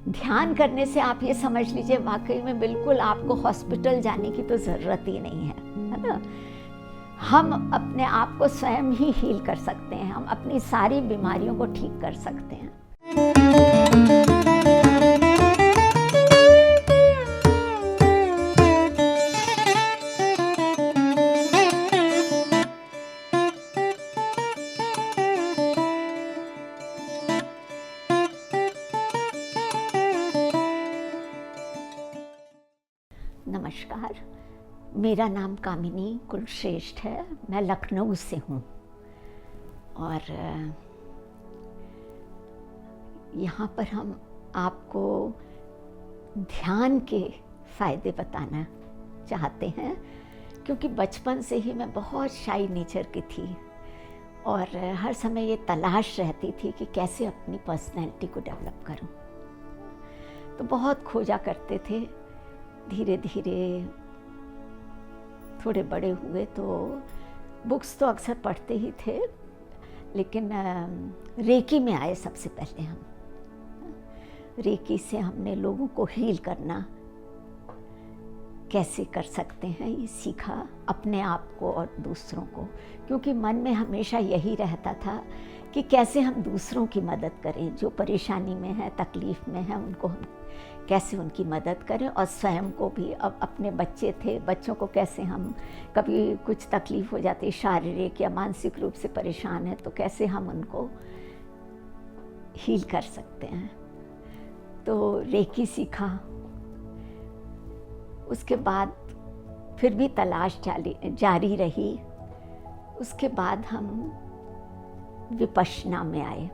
ध्यान करने से आप ये समझ लीजिए वाकई में बिल्कुल आपको हॉस्पिटल जाने की तो ज़रूरत ही नहीं है ना। हम अपने आप को स्वयं ही हील कर सकते हैं, हम अपनी सारी बीमारियों को ठीक कर सकते हैं। नमस्कार, मेरा नाम कामिनी कुलश्रेष्ठ है। मैं लखनऊ से हूँ और यहाँ पर हम आपको ध्यान के फ़ायदे बताना चाहते हैं, क्योंकि बचपन से ही मैं बहुत शाई नेचर की थी और हर समय ये तलाश रहती थी कि कैसे अपनी पर्सनैलिटी को डेवलप करूँ। तो बहुत खोजा करते थे। धीरे धीरे थोड़े बड़े हुए तो बुक्स तो अक्सर पढ़ते ही थे, लेकिन रेकी में आए सबसे पहले हम। रेकी से हमने लोगों को हील करना कैसे कर सकते हैं ये सीखा, अपने आप को और दूसरों को, क्योंकि मन में हमेशा यही रहता था कि कैसे हम दूसरों की मदद करें, जो परेशानी में है, तकलीफ़ में है, उनको हम कैसे उनकी मदद करें, और स्वयं को भी। अब अपने बच्चे थे, बच्चों को कैसे हम, कभी कुछ तकलीफ़ हो जाती, शारीरिक या मानसिक रूप से परेशान है, तो कैसे हम उनको हील कर सकते हैं। तो रेकी सीखा। उसके बाद फिर भी तलाश जारी रही। उसके बाद हम विपश्यना में आए।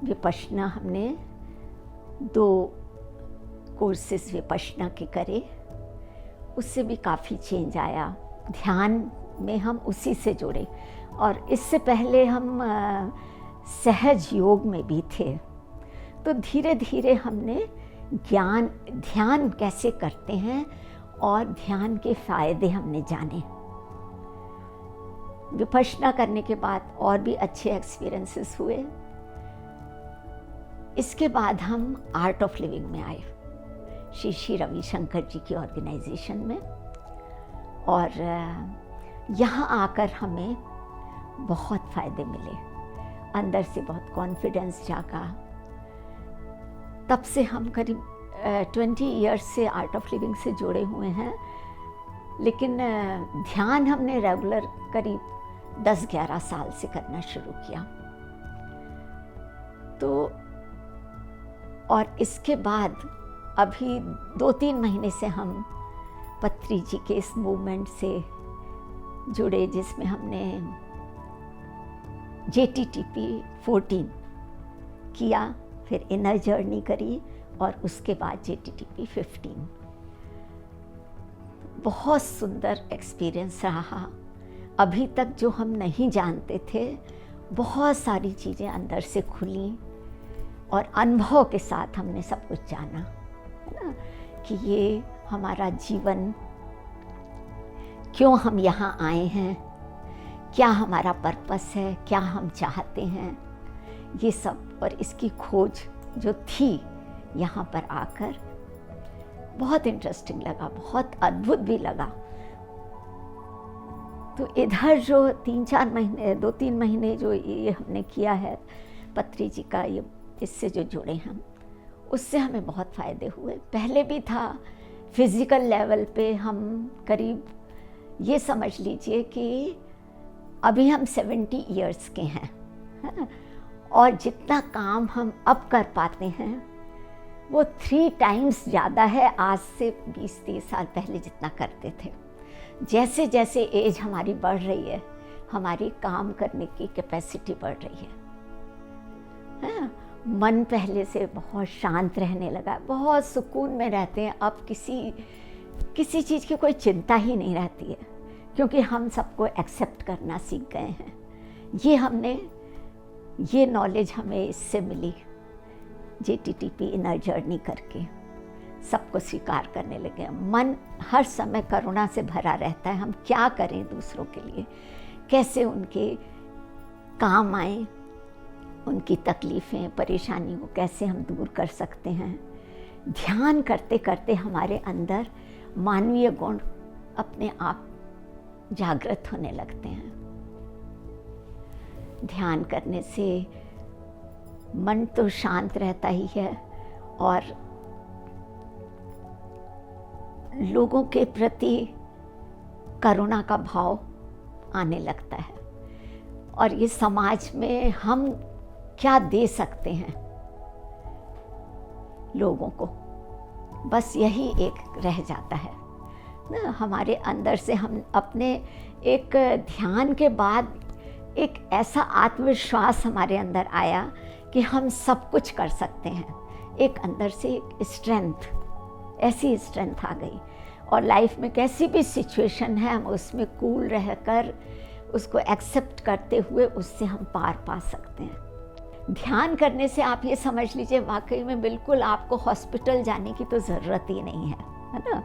विपश्यना हमने 2 कोर्सेस विपश्यना के करे, उससे भी काफ़ी चेंज आया। ध्यान में हम उसी से जुड़े, और इससे पहले हम सहज योग में भी थे। तो धीरे धीरे हमने ध्यान कैसे करते हैं और ध्यान के फ़ायदे हमने जाने। विपश्यना करने के बाद और भी अच्छे एक्सपीरियंसेस हुए। इसके बाद हम आर्ट ऑफ लिविंग में आए, श्री रविशंकर जी की ऑर्गेनाइजेशन में, और यहाँ आकर हमें बहुत फ़ायदे मिले। अंदर से बहुत कॉन्फिडेंस जागा। तब से हम करीब 20 इयर्स से आर्ट ऑफ लिविंग से जुड़े हुए हैं, लेकिन ध्यान हमने रेगुलर करीब 10-11 साल से करना शुरू किया। तो और इसके बाद अभी 2-3 महीने से हम पत्री जी के इस मूवमेंट से जुड़े, जिसमें हमने JTTP 14 किया, फिर इनर जर्नी करी, और उसके बाद JTTP 15। बहुत सुंदर एक्सपीरियंस रहा। अभी तक जो हम नहीं जानते थे, बहुत सारी चीज़ें अंदर से खुली, और अनुभव के साथ हमने सब कुछ जाना, है ना, कि ये हमारा जीवन, क्यों हम यहाँ आए हैं, क्या हमारा पर्पस है, क्या हम चाहते हैं, ये सब। और इसकी खोज जो थी यहाँ पर आकर बहुत इंटरेस्टिंग लगा, बहुत अद्भुत भी लगा। तो इधर जो 2-3 महीने जो ये हमने किया है पत्री जी का, ये इससे जो जुड़े हम, उससे हमें बहुत फ़ायदे हुए। पहले भी था फिज़िकल लेवल पे, हम करीब ये समझ लीजिए कि अभी हम 70 इयर्स के हैं, है ना, और जितना काम हम अब कर पाते हैं वो 3 टाइम्स ज़्यादा है आज से 20-30 साल पहले जितना करते थे। जैसे जैसे एज हमारी बढ़ रही है, हमारी काम करने की कैपेसिटी बढ़ रही है। मन पहले से बहुत शांत रहने लगा, बहुत सुकून में रहते हैं। अब किसी चीज़ की कोई चिंता ही नहीं रहती है, क्योंकि हम सबको एक्सेप्ट करना सीख गए हैं। ये नॉलेज हमें इससे मिली, JTTP इनर जर्नी करके सबको स्वीकार करने लगे। मन हर समय करुणा से भरा रहता है। हम क्या करें दूसरों के लिए, कैसे उनके काम आए, उनकी तकलीफ़ें, परेशानी को कैसे हम दूर कर सकते हैं। ध्यान करते करते हमारे अंदर मानवीय गुण अपने आप जागृत होने लगते हैं। ध्यान करने से मन तो शांत रहता ही है और लोगों के प्रति करुणा का भाव आने लगता है और ये समाज में हम क्या दे सकते हैं लोगों को, बस यही एक रह जाता है ना। हमारे अंदर से हम अपने एक ध्यान के बाद एक ऐसा आत्मविश्वास हमारे अंदर आया कि हम सब कुछ कर सकते हैं। एक अंदर से एक स्ट्रेंथ, ऐसी स्ट्रेंथ आ गई और लाइफ में कैसी भी सिचुएशन है हम उसमें कूल रहकर उसको एक्सेप्ट करते हुए उससे हम पार पा सकते हैं। ध्यान करने से आप ये समझ लीजिए वाकई में बिल्कुल आपको हॉस्पिटल जाने की तो ज़रूरत ही नहीं है ना।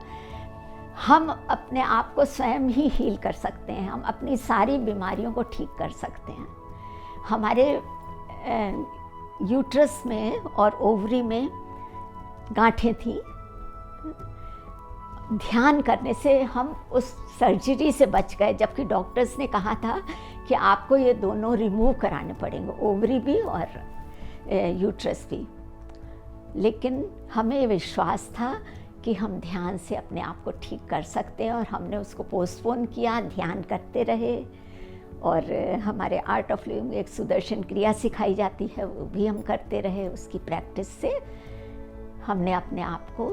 हम अपने आप को स्वयं ही हील कर सकते हैं, हम अपनी सारी बीमारियों को ठीक कर सकते हैं। हमारे यूट्रस में और ओवरी में गांठें थी, ध्यान करने से हम उस सर्जरी से बच गए, जबकि डॉक्टर्स ने कहा था कि आपको ये दोनों रिमूव कराने पड़ेंगे, ओवरी भी और यूट्रस भी। लेकिन हमें विश्वास था कि हम ध्यान से अपने आप को ठीक कर सकते हैं और हमने उसको पोस्टपोन किया, ध्यान करते रहे। और हमारे आर्ट ऑफ लिविंग एक सुदर्शन क्रिया सिखाई जाती है, वो भी हम करते रहे। उसकी प्रैक्टिस से हमने अपने आप को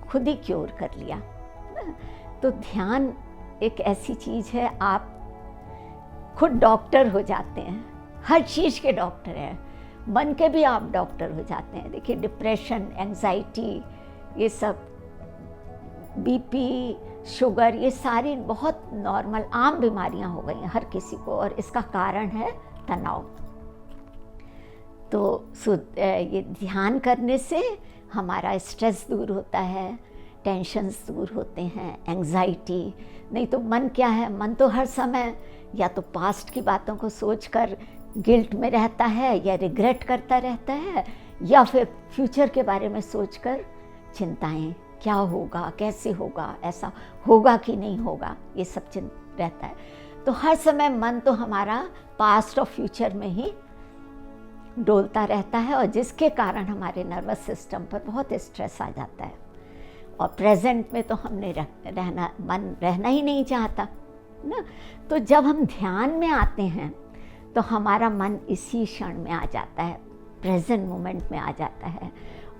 खुद ही क्योर कर लिया। तो ध्यान एक ऐसी चीज़ है, आप खुद डॉक्टर हो जाते हैं, हर चीज़ के डॉक्टर हैं, मन के भी आप डॉक्टर हो जाते हैं। देखिए डिप्रेशन, एंजाइटी, ये सब, बीपी, शुगर, ये सारी बहुत नॉर्मल आम बीमारियां हो गई हैं हर किसी को और इसका कारण है तनाव। तो ये ध्यान करने से हमारा स्ट्रेस दूर होता है, टेंशन्स दूर होते हैं, एंजाइटी। नहीं तो मन क्या है, मन तो हर समय या तो पास्ट की बातों को सोचकर गिल्ट में रहता है या रिग्रेट करता रहता है, या फिर फ्यूचर के बारे में सोचकर चिंताएं, क्या होगा, कैसे होगा, ऐसा होगा कि नहीं होगा, ये सब रहता है। तो हर समय मन तो हमारा पास्ट और फ्यूचर में ही डोलता रहता है और जिसके कारण हमारे नर्वस सिस्टम पर बहुत स्ट्रेस आ जाता है और प्रेजेंट में तो हमने मन रहना ही नहीं चाहता ना। तो जब हम ध्यान में आते हैं तो हमारा मन इसी क्षण में आ जाता है, प्रेजेंट मोमेंट में आ जाता है।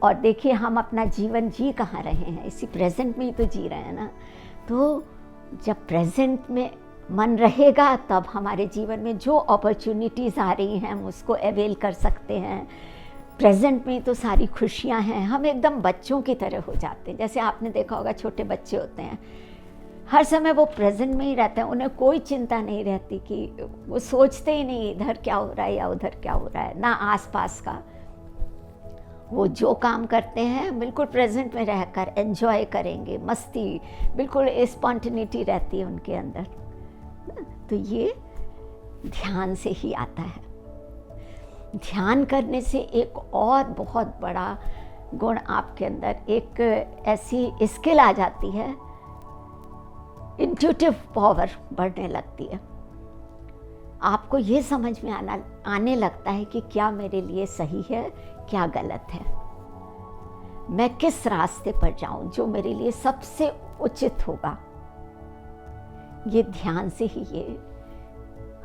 और देखिए हम अपना जीवन जी कहाँ रहे हैं, इसी प्रेजेंट में ही तो जी रहे हैं ना। तो जब प्रेजेंट में मन रहेगा तब हमारे जीवन में जो अपॉर्चुनिटीज़ आ रही हैं हम उसको अवेल कर सकते हैं। प्रेजेंट में तो सारी खुशियां हैं, हम एकदम बच्चों की तरह हो जाते हैं। जैसे आपने देखा होगा छोटे बच्चे होते हैं, हर समय वो प्रेजेंट में ही रहते हैं, उन्हें कोई चिंता नहीं रहती कि वो सोचते ही नहीं इधर क्या हो रहा है या उधर क्या हो रहा है, ना आसपास का। वो जो काम करते हैं बिल्कुल प्रेजेंट में रहकर एंजॉय करेंगे, मस्ती, बिल्कुल स्पॉन्टेनिटी रहती है उनके अंदर। तो ये ध्यान से ही आता है। ध्यान करने से एक और बहुत बड़ा गुण आपके अंदर, एक ऐसी स्किल आ जाती है, इंट्यूटिव पावर बढ़ने लगती है। आपको ये समझ में आने लगता है कि क्या मेरे लिए सही है, क्या गलत है, मैं किस रास्ते पर जाऊं जो मेरे लिए सबसे उचित होगा। ये ध्यान से ही ये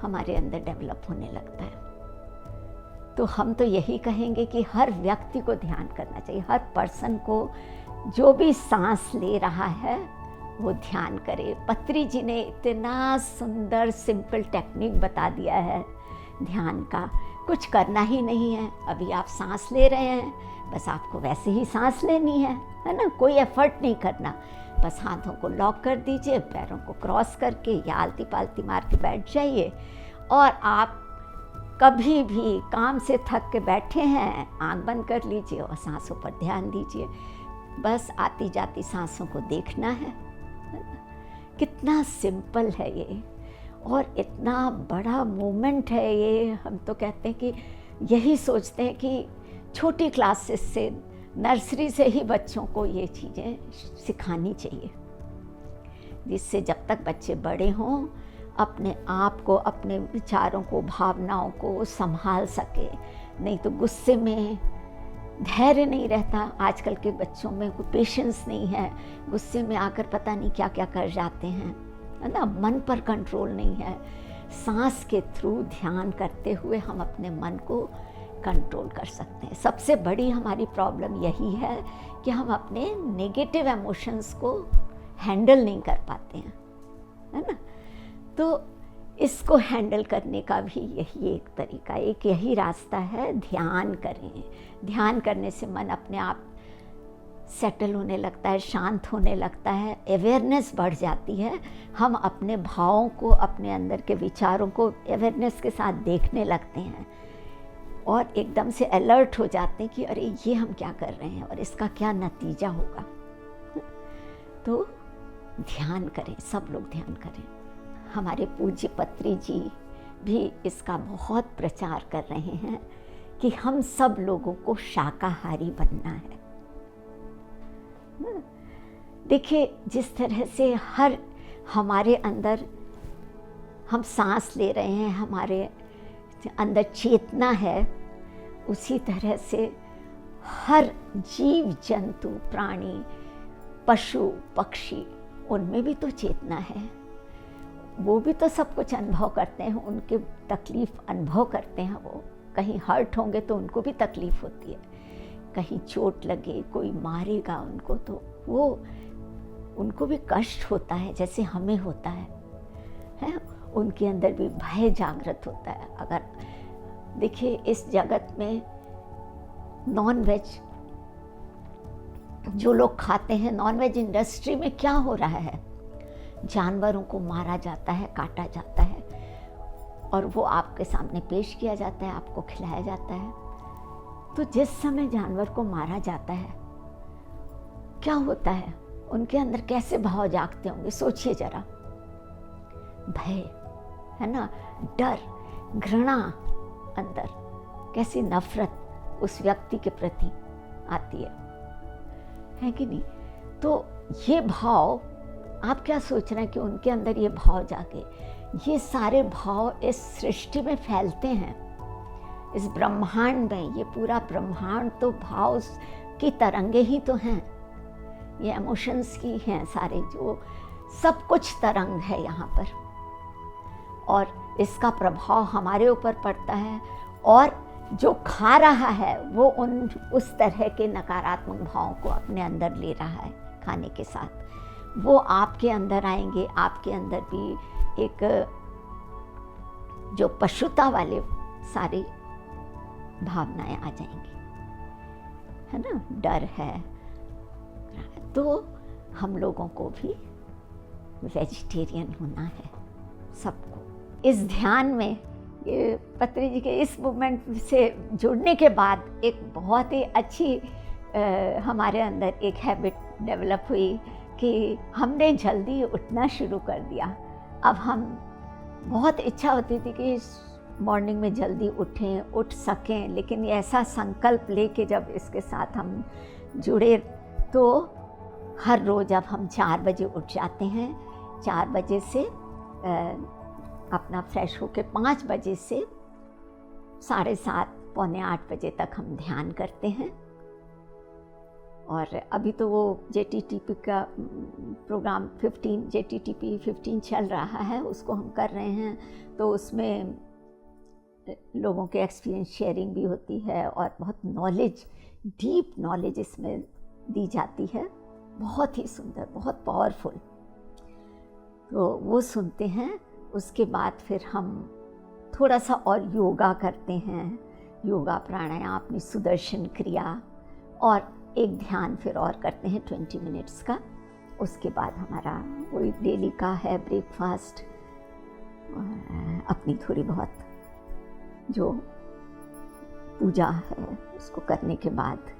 हमारे अंदर डेवलप होने लगता है। तो हम तो यही कहेंगे कि हर व्यक्ति को ध्यान करना चाहिए, हर पर्सन को जो भी सांस ले रहा है वो ध्यान करे। पत्री जी ने इतना सुंदर सिंपल टेक्निक बता दिया है ध्यान का। कुछ करना ही नहीं है, अभी आप सांस ले रहे हैं, बस आपको वैसे ही सांस लेनी है ना, कोई एफर्ट नहीं करना। बस हाथों को लॉक कर दीजिए, पैरों को क्रॉस करके या आलती पालती मार के बैठ जाइए। और आप कभी भी काम से थक के बैठे हैं, आंख बंद कर लीजिए और सांसों पर ध्यान दीजिए। बस आती जाती सांसों को देखना है। कितना सिंपल है ये और इतना बड़ा मोमेंट है ये। हम तो कहते हैं कि यही सोचते हैं कि छोटी क्लासेस से, नर्सरी से ही बच्चों को ये चीज़ें सिखानी चाहिए, जिससे जब तक बच्चे बड़े हों अपने आप को, अपने विचारों को, भावनाओं को संभाल सके। नहीं तो गुस्से में धैर्य नहीं रहता, आजकल के बच्चों में कोई पेशेंस नहीं है, गुस्से में आकर पता नहीं क्या क्या कर जाते हैं, है ना। मन पर कंट्रोल नहीं है। सांस के थ्रू ध्यान करते हुए हम अपने मन को कंट्रोल कर सकते हैं। सबसे बड़ी हमारी प्रॉब्लम यही है कि हम अपने नेगेटिव इमोशंस को हैंडल नहीं कर पाते हैं, है ना। तो इसको हैंडल करने का भी यही एक तरीका, एक यही रास्ता है, ध्यान करें। ध्यान करने से मन अपने आप सेटल होने लगता है, शांत होने लगता है, अवेयरनेस बढ़ जाती है। हम अपने भावों को, अपने अंदर के विचारों को अवेयरनेस के साथ देखने लगते हैं और एकदम से अलर्ट हो जाते हैं कि अरे ये हम क्या कर रहे हैं और इसका क्या नतीजा होगा। तो ध्यान करें, सब लोग ध्यान करें। हमारे पूज्य पत्री जी भी इसका बहुत प्रचार कर रहे हैं कि हम सब लोगों को शाकाहारी बनना है। देखिए, जिस तरह से हर हमारे अंदर हम सांस ले रहे हैं, हमारे अंदर चेतना है, उसी तरह से हर जीव जंतु, प्राणी, पशु, पक्षी, उनमें भी तो चेतना है। वो भी तो सब कुछ अनुभव करते हैं, उनके तकलीफ़ अनुभव करते हैं। वो कहीं हर्ट होंगे तो उनको भी तकलीफ़ होती है, कहीं चोट लगे, कोई मारेगा उनको तो वो उनको भी कष्ट होता है जैसे हमें होता है। उनके अंदर भी भय जागृत होता है। अगर देखिए, इस जगत में नॉन वेज जो लोग खाते हैं, नॉन वेज इंडस्ट्री में क्या हो रहा है, जानवरों को मारा जाता है, काटा जाता है और वो आपके सामने पेश किया जाता है, आपको खिलाया जाता है। तो जिस समय जानवर को मारा जाता है क्या होता है, उनके अंदर कैसे भाव जागते होंगे, सोचिए जरा। भय, है ना, डर, घृणा, अंदर कैसी नफरत उस व्यक्ति के प्रति आती है कि नहीं। तो ये भाव, आप क्या सोच रहे हैं कि उनके अंदर ये भाव जागे। ये सारे भाव इस सृष्टि में फैलते हैं, इस ब्रह्मांड में। ये पूरा ब्रह्मांड तो भाव की तरंगे ही तो हैं, ये इमोशंस की हैं सारे, जो सब कुछ तरंग है यहाँ पर, और इसका प्रभाव हमारे ऊपर पड़ता है। और जो खा रहा है वो उस तरह के नकारात्मक भावों को अपने अंदर ले रहा है खाने के साथ। वो आपके अंदर आएंगे, आपके अंदर भी एक जो पशुता वाले सारी भावनाएं आ जाएंगी, है ना, डर है। तो हम लोगों को भी वेजिटेरियन होना है, सबको। इस ध्यान में, ये पत्री जी के इस मूवमेंट से जुड़ने के बाद एक बहुत ही अच्छी हमारे अंदर एक हैबिट डेवलप हुई कि हमने जल्दी उठना शुरू कर दिया। अब हम, बहुत इच्छा होती थी कि मॉर्निंग में जल्दी उठ सकें, लेकिन ऐसा संकल्प लेके जब इसके साथ हम जुड़े तो हर रोज़ अब हम 4 बजे उठ जाते हैं। 4 बजे से अपना फ्रेश होके 5 बजे से 7:30 पौने 8 बजे तक हम ध्यान करते हैं। और अभी तो वो JTTP का प्रोग्राम 15 JTTP 15 चल रहा है, उसको हम कर रहे हैं। तो उसमें लोगों के एक्सपीरियंस शेयरिंग भी होती है और बहुत नॉलेज, डीप नॉलेज इसमें दी जाती है, बहुत ही सुंदर, बहुत पावरफुल। तो वो सुनते हैं। उसके बाद फिर हम थोड़ा सा और योगा करते हैं, योगा प्राणायाम, अपनी सुदर्शन क्रिया, और एक ध्यान फिर और करते हैं 20 मिनट्स का। उसके बाद हमारा वही डेली का है ब्रेकफास्ट, अपनी थोड़ी बहुत जो पूजा है उसको करने के बाद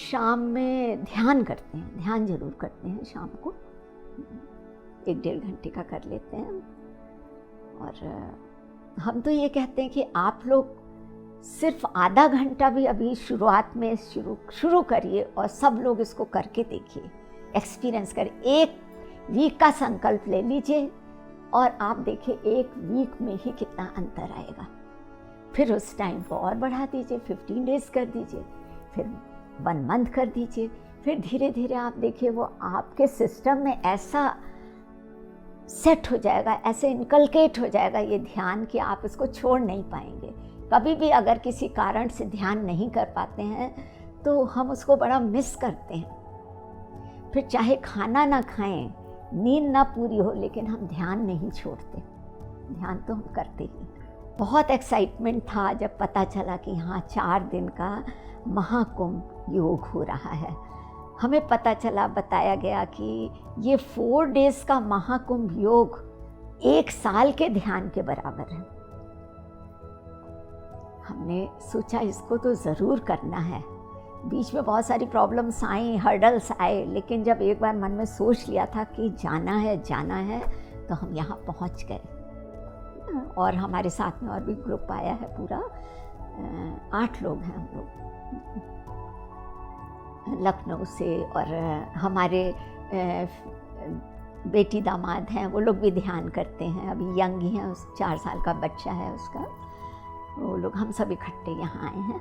शाम में ध्यान करते हैं। ध्यान जरूर करते हैं शाम को, 1-1.5 घंटे का कर लेते हैं। और हम तो ये कहते हैं कि आप लोग सिर्फ आधा घंटा भी अभी शुरुआत में शुरू करिए और सब लोग इसको करके देखिए, एक्सपीरियंस करें। 1 वीक का संकल्प ले लीजिए और आप देखिए 1 वीक में ही कितना अंतर आएगा। फिर उस टाइम को और बढ़ा दीजिए, 15 डेज कर दीजिए, फिर 1 मंथ कर दीजिए। फिर धीरे धीरे आप देखिए वो आपके सिस्टम में ऐसा सेट हो जाएगा, ऐसे इनकलकेट हो जाएगा ये ध्यान कि आप इसको छोड़ नहीं पाएंगे। कभी भी अगर किसी कारण से ध्यान नहीं कर पाते हैं तो हम उसको बड़ा मिस करते हैं। फिर चाहे खाना ना खाएं, नींद ना पूरी हो, लेकिन हम ध्यान नहीं छोड़ते, ध्यान तो हम करते ही। बहुत एक्साइटमेंट था जब पता चला कि हाँ 4 दिन का महाकुंभ योग हो रहा है। हमें पता चला, बताया गया कि ये 4 डेज का महाकुंभ योग 1 साल के ध्यान के बराबर है। हमने सोचा इसको तो ज़रूर करना है। बीच में बहुत सारी प्रॉब्लम्स आई, हर्डल्स आए, लेकिन जब एक बार मन में सोच लिया था कि जाना है, तो हम यहाँ पहुँच गए। और हमारे साथ में और भी ग्रुप आया है, पूरा 8 लोग हैं हम लोग लखनऊ से, और हमारे बेटी दामाद हैं, वो लोग भी ध्यान करते हैं, अभी यंग ही हैं, 4 साल का बच्चा है उसका। वो लोग हम सब इकट्ठे यहाँ आए हैं।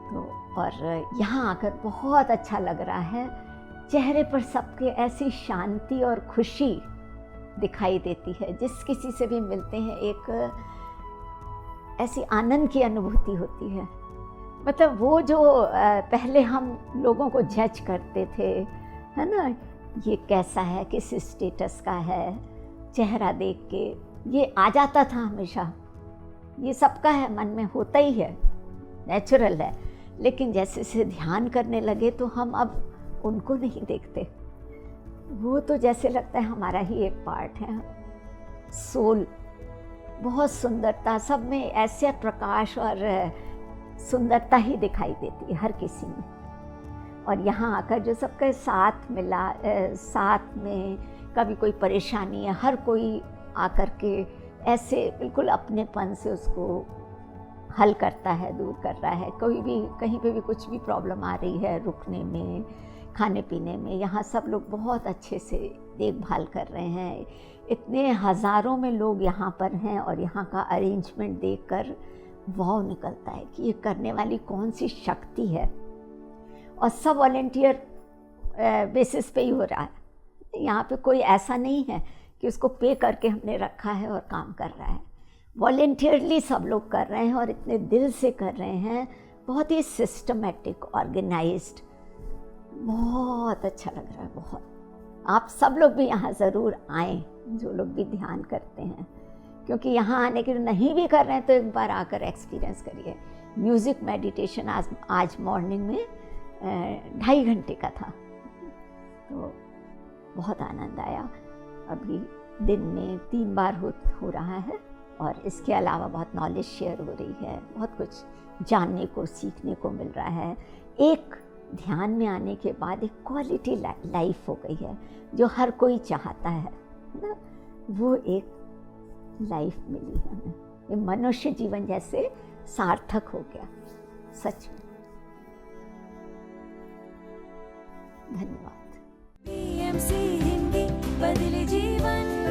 तो और यहाँ आकर बहुत अच्छा लग रहा है, चेहरे पर सबके ऐसी शांति और खुशी दिखाई देती है। जिस किसी से भी मिलते हैं एक ऐसी आनंद की अनुभूति होती है। मतलब वो जो पहले हम लोगों को जज करते थे, है ना, ये कैसा है, किस स्टेटस का है, चेहरा देख के ये आ जाता था हमेशा, ये सबका है, मन में होता ही है, नेचुरल है। लेकिन जैसे से ध्यान करने लगे तो हम अब उनको नहीं देखते, वो तो जैसे लगता है हमारा ही एक पार्ट है। सोल, बहुत सुंदरता, सब में ऐसे प्रकाश और सुंदरता ही दिखाई देती है हर किसी में। और यहाँ आकर जो सबके साथ मिला, साथ में कभी कोई परेशानी है, हर कोई आकर के ऐसे बिल्कुल अपनेपन से उसको हल करता है, दूर कर रहा है। कोई भी कहीं पे भी कुछ भी प्रॉब्लम आ रही है, रुकने में, खाने पीने में, यहाँ सब लोग बहुत अच्छे से देखभाल कर रहे हैं। इतने हज़ारों में लोग यहाँ पर हैं और यहाँ का अरेंजमेंट देखकर वाव निकलता है कि ये करने वाली कौन सी शक्ति है। और सब वॉलेंटियर बेसिस पे ही हो रहा है। यहाँ पे कोई ऐसा नहीं है कि उसको पे करके हमने रखा है और काम कर रहा है। वॉलेंटियरली सब लोग कर रहे हैं और इतने दिल से कर रहे हैं, बहुत ही सिस्टमेटिक, ऑर्गेनाइज्ड, बहुत अच्छा लग रहा है। बहुत, आप सब लोग भी यहाँ ज़रूर आएँ, जो लोग भी ध्यान करते हैं, क्योंकि यहाँ आने के नहीं भी कर रहे हैं तो एक बार आकर एक्सपीरियंस करिए। म्यूज़िक मेडिटेशन आज मॉर्निंग में 2.5 घंटे का था, तो बहुत आनंद आया। अभी दिन में 3 बार हो रहा है और इसके अलावा बहुत नॉलेज शेयर हो रही है, बहुत कुछ जानने को, सीखने को मिल रहा है। एक ध्यान में आने के बाद एक क्वालिटी लाइफ हो गई है जो हर कोई चाहता है ना, वो एक लाइफ मिली है हमें। ये मनुष्य जीवन जैसे सार्थक हो गया, सच में। धन्यवाद। PMC हिंदी बदले जीवन।